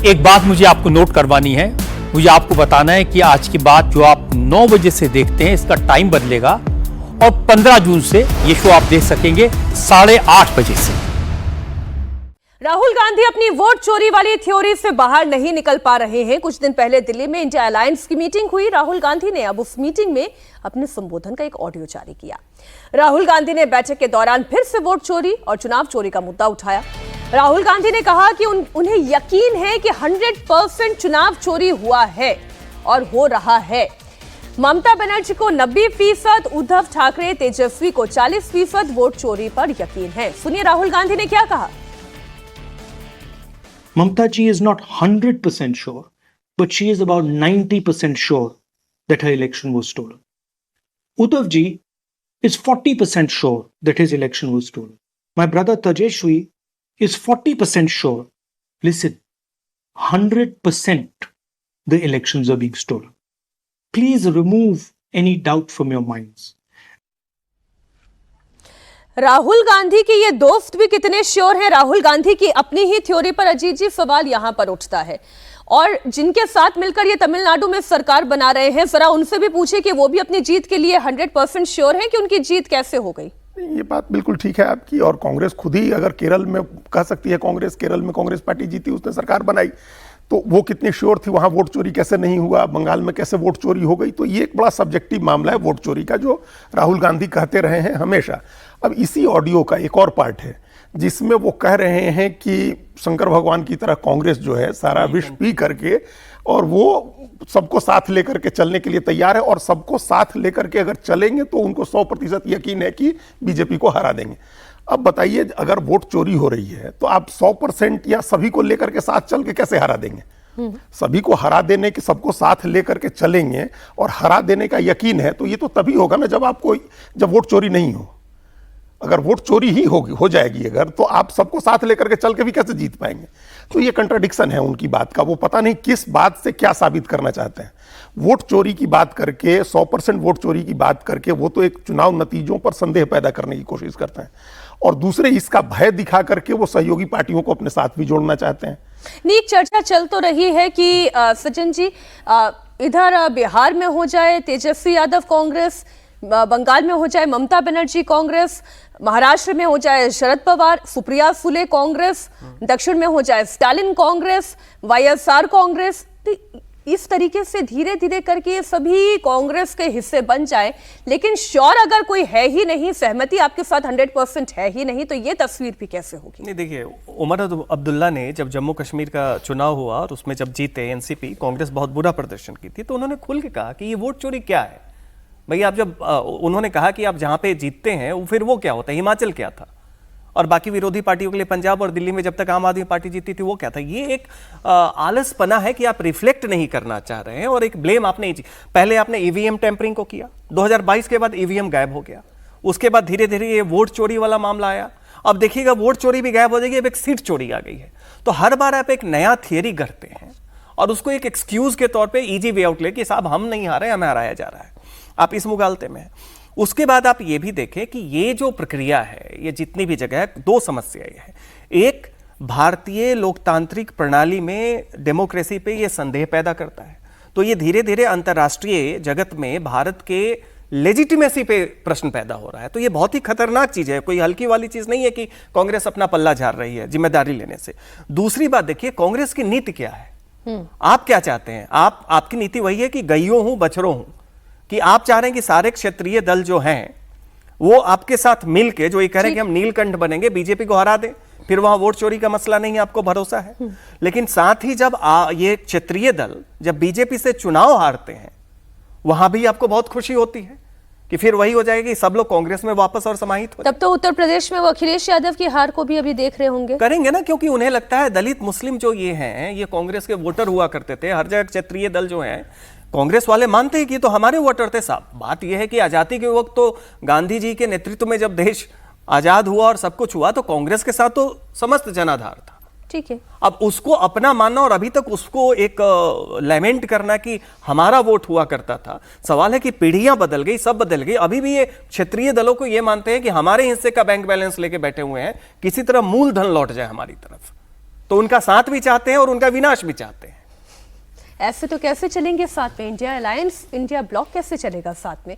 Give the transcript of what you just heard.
एक बात मुझे आपको नोट करवानी है, मुझे आपको बताना है कि आज की बात जो आप 9 बजे से देखते हैं इसका टाइम बदलेगा और 15 जून से ये शो आप देख सकेंगे 8:30 बजे से। राहुल गांधी अपनी वोट चोरी वाली थ्योरी से बाहर नहीं निकल पा रहे हैं। कुछ दिन पहले दिल्ली में इंडिया अलायंस की मीटिंग हुई। राहुल गांधी ने अब उस मीटिंग में अपने संबोधन का एक ऑडियो जारी किया। राहुल गांधी ने बैठक के दौरान फिर से वोट चोरी और चुनाव चोरी का मुद्दा उठाया। राहुल गांधी ने कहा कि उन्हें यकीन है कि 100% चुनाव चोरी हुआ है और हो रहा है। ममता बनर्जी को 90%, उद्धव ठाकरे तेजस्वी को 40% वोट चोरी पर यकीन है। सुनिए राहुल गांधी ने क्या कहा। Mamta ji is not 100% sure, but she is about 90% sure that her election was stolen. Uddhav ji is 40% sure that his election was stolen. My brother Tejashwi is 40% sure. Listen, 100% the elections are being stolen. Please remove any doubt from your minds. Rahul Gandhi के ये दोस्त भी कितने sure हैं राहुल गांधी की अपनी ही theory पर? अजीब सवाल यहां पर उठता है। और जिनके साथ मिलकर ये तमिलनाडु में सरकार बना रहे हैं, जरा उनसे भी पूछे कि वो भी अपनी जीत के लिए 100% श्योर हैं कि उनकी जीत कैसे हो गई। ये बात बिल्कुल ठीक है आपकी। और कांग्रेस खुद ही अगर केरल में कह सकती है, केरल में कांग्रेस पार्टी जीती, उसने सरकार बनाई, तो वो कितनी श्योर थी वहां वोट चोरी कैसे नहीं हुआ, बंगाल में कैसे वोट चोरी हो गई। तो ये एक बड़ा सब्जेक्टिव मामला है वोट चोरी का, जो राहुल गांधी कहते रहे हैं हमेशा। अब इसी ऑडियो का एक और पार्ट है जिसमें वो कह रहे हैं कि शंकर भगवान की तरह कांग्रेस जो है सारा विष पी करके और वो सबको साथ लेकर के चलने के लिए तैयार है, और सबको साथ लेकर के अगर चलेंगे तो उनको 100% यकीन है कि बीजेपी को हरा देंगे। अब बताइए, अगर वोट चोरी हो रही है तो आप 100% या सभी को लेकर के साथ चल के कैसे हरा देंगे? सभी को हरा देने के, सबको साथ लेकर के चलेंगे और हरा देने का यकीन है, तो ये तो तभी होगा ना जब वोट चोरी नहीं हो। अगर वोट चोरी ही हो जाएगी अगर, तो आप सबको साथ लेकर के चल के भी कैसे जीत पाएंगे? तो ये कंट्राडिक्शन है उनकी बात का। वो पता नहीं किस बात से क्या साबित करना चाहते हैं। वोट चोरी की बात करके, 100% वोट चोरी की बात करके वो तो एक चुनाव नतीजों पर संदेह पैदा करने की कोशिश करते हैं, और दूसरे इसका भय दिखा करके वो सहयोगी पार्टियों को अपने साथ भी जोड़ना चाहते हैं। नीक चर्चा चल तो रही है कि सचिन जी, इधर बिहार में हो जाए तेजस्वी यादव कांग्रेस, बंगाल में हो जाए ममता बनर्जी कांग्रेस, महाराष्ट्र में हो जाए शरद पवार सुप्रिया सुले कांग्रेस, दक्षिण में हो जाए स्टालिन कांग्रेस, वाईएसआर कांग्रेस। तो इस तरीके से धीरे धीरे करके सभी कांग्रेस के हिस्से बन जाए, लेकिन श्योर अगर कोई है ही नहीं, सहमति आपके साथ 100% है ही नहीं, तो ये तस्वीर भी कैसे होगी? नहीं, देखिए, उमर अब्दुल्ला ने जब जम्मू कश्मीर का चुनाव हुआ और उसमें जब जीते एनसीपी, कांग्रेस बहुत बुरा प्रदर्शन की थी, तो उन्होंने खुल के कहा कि ये वोट चोरी क्या है भाई। आप जब उन्होंने कहा कि आप जहां पे जीतते हैं फिर वो क्या होता है, हिमाचल क्या था, और बाकी विरोधी पार्टियों के लिए पंजाब और दिल्ली में जब तक आम आदमी पार्टी जीती थी वो क्या था। ये एक आलसपना है कि आप रिफ्लेक्ट नहीं करना चाह रहे हैं, और एक ब्लेम आपने पहले आपने ईवीएम टेम्परिंग को किया, 2022 के बाद ईवीएम गायब हो गया, उसके बाद धीरे धीरे ये वोट चोरी वाला मामला आया, अब देखिएगा वोट चोरी भी गायब हो जाएगी, अब एक सीट चोरी आ गई है। तो हर बार आप एक नया थियरी गढ़ते हैं और उसको एक एक्सक्यूज के तौर पर इजी वे आउट ले कि साहब हम नहीं हारे, हमें हराया जा रहा है। आप इस मुगालते में हैं। उसके बाद आप ये भी देखें कि ये जो प्रक्रिया है, ये जितनी भी जगह है, दो समस्याएं हैं। एक, भारतीय लोकतांत्रिक प्रणाली में डेमोक्रेसी पे ये संदेह पैदा करता है, तो ये धीरे धीरे अंतर्राष्ट्रीय जगत में भारत के लेजिटिमेसी पे प्रश्न पैदा हो रहा है। तो ये बहुत ही खतरनाक चीज है, कोई हल्की वाली चीज नहीं है कि कांग्रेस अपना पल्ला झाड़ रही है जिम्मेदारी लेने से। दूसरी बात देखिए, कांग्रेस की नीति क्या है, आप क्या चाहते हैं? आपकी नीति वही है कि गईयों हूं बछड़ों हूं, कि आप चाह रहे हैं कि सारे क्षेत्रीय दल जो हैं वो आपके साथ मिलके जो ये कह रहे हैं कि हम नीलकंठ बनेंगे, बीजेपी को हरा दें, फिर वहां वोट चोरी का मसला नहीं है, आपको भरोसा है। लेकिन साथ ही जब ये क्षेत्रीय दल जब बीजेपी से चुनाव हारते हैं, वहां भी आपको बहुत खुशी होती है कि फिर वही हो जाएगा कि सब लोग कांग्रेस में वापस और समाहित हो। तब तो उत्तर प्रदेश में वो अखिलेश यादव की हार को भी अभी देख रहे होंगे। करेंगे ना, क्योंकि उन्हें लगता है दलित मुस्लिम जो ये हैं, ये कांग्रेस के वोटर हुआ करते थे। हर जगह क्षेत्रीय दल जो हैं, कांग्रेस वाले मानते हैं कि तो हमारे वोटर थे साहब। बात यह है कि आजादी के वक्त तो गांधी जी के नेतृत्व में जब देश आजाद हुआ और सब कुछ हुआ, तो कांग्रेस के साथ तो समस्त जनाधार था। ठीक है, अब उसको अपना मानना और अभी तक उसको एक लेमेंट करना कि हमारा वोट हुआ करता था। सवाल है कि पीढ़ियां बदल गई, सब बदल गई। अभी भी ये क्षेत्रीय दलों को ये मानते हैं कि हमारे हिस्से का बैंक बैलेंस लेके बैठे हुए हैं, किसी तरह मूलधन लौट जाए हमारी तरफ। तो उनका साथ भी चाहते हैं और उनका विनाश भी चाहते हैं। ऐसे तो कैसे चलेंगे साथ में? इंडिया अलायंस, इंडिया ब्लॉक कैसे चलेगा साथ में?